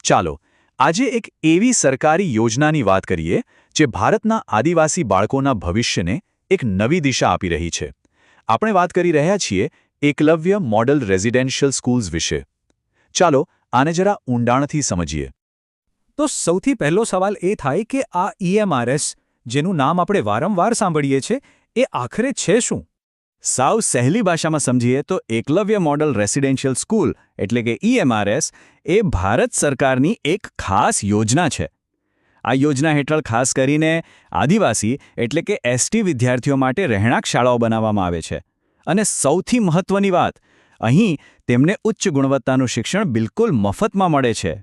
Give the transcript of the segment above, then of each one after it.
ચાલો આજે એક એવી સરકારી યોજનાની વાત કરીએ જે ભારતના આદિવાસી બાળકોના ભવિષ્યને એક નવી દિશા આપી રહી છે. આપણે વાત કરી રહ્યા છીએ એકલવ્ય મોડલ રેઝિડેન્શિયલ સ્કૂલ્સ વિશે. ચાલો આને જરા ઊંડાણથી સમજીએ. તો સૌથી પહેલો સવાલ એ થાય કે આ ઈએમઆરએસ, જેનું નામ આપણે વારંવાર સાંભળીએ છીએ, એ આખરે છે શું? સાવ સહેલી ભાષામાં સમજીએ તો એકલવ્ય મોડલ રેસિડેન્શિયલ સ્કૂલ એટલે કે ઈએમઆરએસ એ ભારત સરકારની એક ખાસ યોજના છે. આ યોજના હેઠળ ખાસ કરીને આદિવાસી એટલે કે એસટી વિદ્યાર્થીઓ માટે રહેણાંક શાળાઓ બનાવવામાં આવે છે. અને સૌથી મહત્વની વાત, અહીં તેમને ઉચ્ચ ગુણવત્તાનું શિક્ષણ બિલકુલ મફતમાં મળે છે.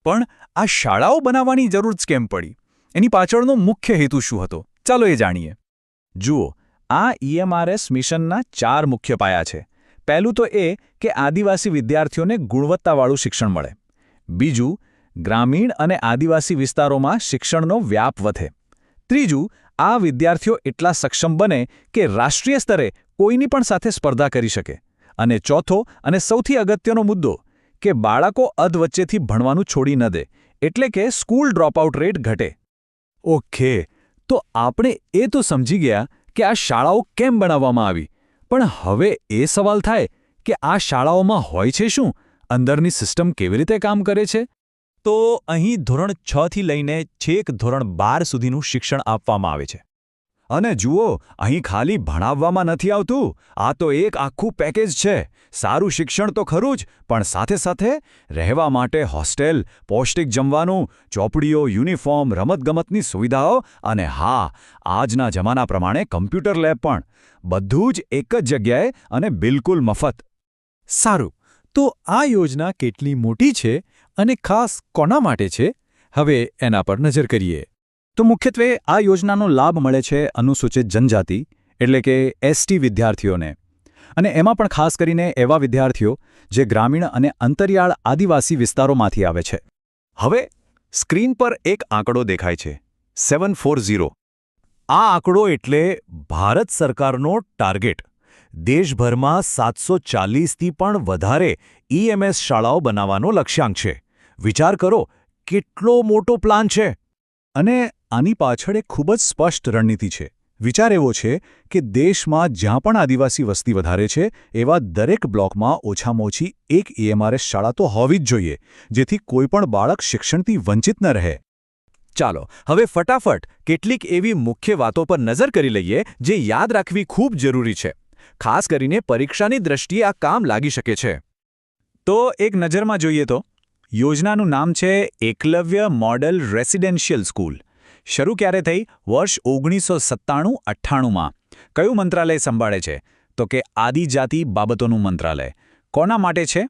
પણ આ શાળાઓ બનાવવાની જરૂર જ કેમ પડી? એની પાછળનો મુખ્ય હેતુ શું હતો? ચાલો એ જાણીએ. જુઓ, આ ઈએમઆરએસ મિશનના 4 મુખ્ય પાયા છે. પહેલું તો એ કે આદિવાસી વિદ્યાર્થીઓને ગુણવત્તાવાળું શિક્ષણ મળે. બીજું, ગ્રામીણ અને આદિવાસી વિસ્તારોમાં શિક્ષણનો વ્યાપ વધે. ત્રીજું, આ વિદ્યાર્થીઓ એટલા સક્ષમ બને કે રાષ્ટ્રીય સ્તરે કોઈની પણ સાથે સ્પર્ધા કરી શકે. અને ચોથો અને સૌથી અગત્યનો મુદ્દો કે બાળકો અધવચ્ચેથી ભણવાનું છોડી ન દે, એટલે કે સ્કૂલ ડ્રોપઆઉટ રેટ ઘટે. ઓકે, તો આપણે એ તો સમજી ગયા કે આ શાળાઓ કેમ બનાવવામાં આવી. પણ હવે એ સવાલ થાય કે આ શાળાઓમાં હોય છે શું? અંદરની સિસ્ટમ કેવી રીતે કામ કરે છે? તો અહીં ધોરણ 6 થી લઈને છેક ધોરણ 12 સુધીનું શિક્ષણ આપવામાં આવે છે. અને જુઓ, અહીં ખાલી ભણાવવામાં નથી આવતું, આ તો એક આખું પેકેજ છે. સારું શિક્ષણ તો ખરું જ, પણ સાથે સાથે રહેવા માટે હોસ્ટેલ, પૌષ્ટિક જમવાનું, ચોપડીઓ, યુનિફોર્મ, રમતગમતની સુવિધાઓ અને હા, આજના જમાના પ્રમાણે કમ્પ્યુટર લેબ પણ. બધું જ એક જ જગ્યાએ અને બિલકુલ મફત. સારું, તો આ યોજના કેટલી મોટી છે અને ખાસ કોના માટે છે? હવે એના પર નજર કરીએ. તો મુખ્યત્વે આ યોજનાનો લાભ મળે છે અનુસૂચિત જનજાતિ એટલે કે એસટી વિદ્યાર્થીઓને. અને એમાં પણ ખાસ કરીને એવા વિદ્યાર્થીઓ જે ગ્રામીણ અને અંતરિયાળ આદિવાસી વિસ્તારોમાંથી આવે છે. હવે સ્ક્રીન પર એક આંકડો દેખાય છે, 740. આ આંકડો એટલે ભારત સરકારનો ટાર્ગેટ. દેશભરમાં 740થી પણ વધારે ઈએમએસ શાળાઓ બનાવવાનો લક્ષ્યાંક છે. વિચાર કરો, કેટલો મોટો પ્લાન છે. અને આની પાછળ એક ખૂબ જ સ્પષ્ટ રણનીતિ છે. વિચાર એવો છે કે દેશમાં જ્યાં પણ આદિવાસી વસ્તી વધારે છે એવા દરેક બ્લોકમાં ઓછામાં ઓછી એક ઈએમઆરએસ શાળા તો હોવી જ જોઈએ, જેથી કોઈ પણ બાળક શિક્ષણથી વંચિત ન રહે. ચાલો હવે ફટાફટ કેટલીક એવી મુખ્ય વાતો પર નજર કરી લઈએ જે યાદ રાખવી ખૂબ જરૂરી છે. ખાસ કરીને પરીક્ષાની દ્રષ્ટિએ આ કામ લાગી શકે છે. તો એક નજરમાં જોઈએ તો યોજનાનું નામ છે એકલવ્ય મોડલ રેસિડેન્શિયલ સ્કૂલ. શરૂ ક્યારે થઈ? વર્ષ 1997-98માં. કયું મંત્રાલય સંભાળે છે? તો કે આદિજાતિ બાબતોનું મંત્રાલય. કોના માટે છે?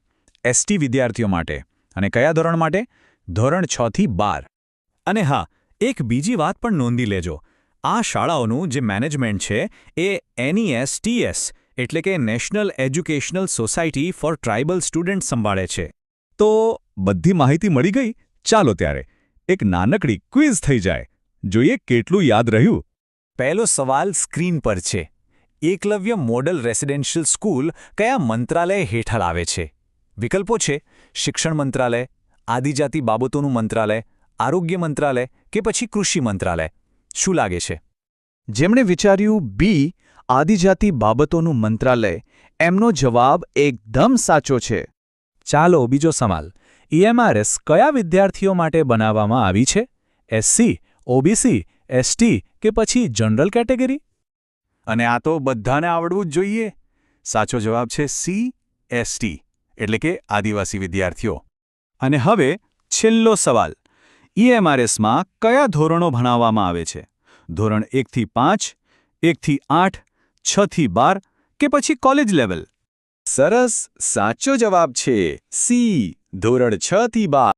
એસટી વિદ્યાર્થીઓ માટે. અને કયા ધોરણ માટે? ધોરણ 6 થી 12. અને હા, એક બીજી વાત પણ નોંધી લેજો. આ શાળાઓનું જે મેનેજમેન્ટ છે એ NESTS એટલે કે national educational society for tribal student સંભાળે છે. તો બધી માહિતી મળી ગઈ? ચાલો ત્યારે એક નાનકડી ક્વિઝ થઈ જાય. જોઈએ કેટલું યાદ રહ્યું. પહેલો સવાલ સ્ક્રીન પર છે. એકલવ્ય મોડલ રેસિડેન્શિયલ સ્કૂલ કયા મંત્રાલય હેઠળ આવે છે? વિકલ્પો છે શિક્ષણ મંત્રાલય, આદિજાતિ બાબતોનું મંત્રાલય, આરોગ્ય મંત્રાલય કે પછી કૃષિ મંત્રાલય. શું લાગે છે? જેમણે વિચાર્યું બી, આદિજાતિ બાબતોનું મંત્રાલય, એમનો જવાબ એકદમ સાચો છે. ચાલો બીજો સવાલ. ઈએમઆરએસ કયા વિદ્યાર્થીઓ માટે બનાવવામાં આવી છે? એસસી, ઓબીસી, એસટી કે પછી જનરલ કેટેગરી? અને આ તો બધાને આવડવું જ જોઈએ. સાચો જવાબ છે સી, એસટી એટલે કે આદિવાસી વિદ્યાર્થીઓ. અને હવે છેલ્લો સવાલ. ઈએમઆરએસમાં કયા ધોરણો ભણાવવામાં આવે છે? ધોરણ 1 થી 5, 1 થી 8, 6 થી 12 કે પછી કોલેજ લેવલ? સરસ, સાચો જવાબ છે સી, ધોરણ 6 થી 12.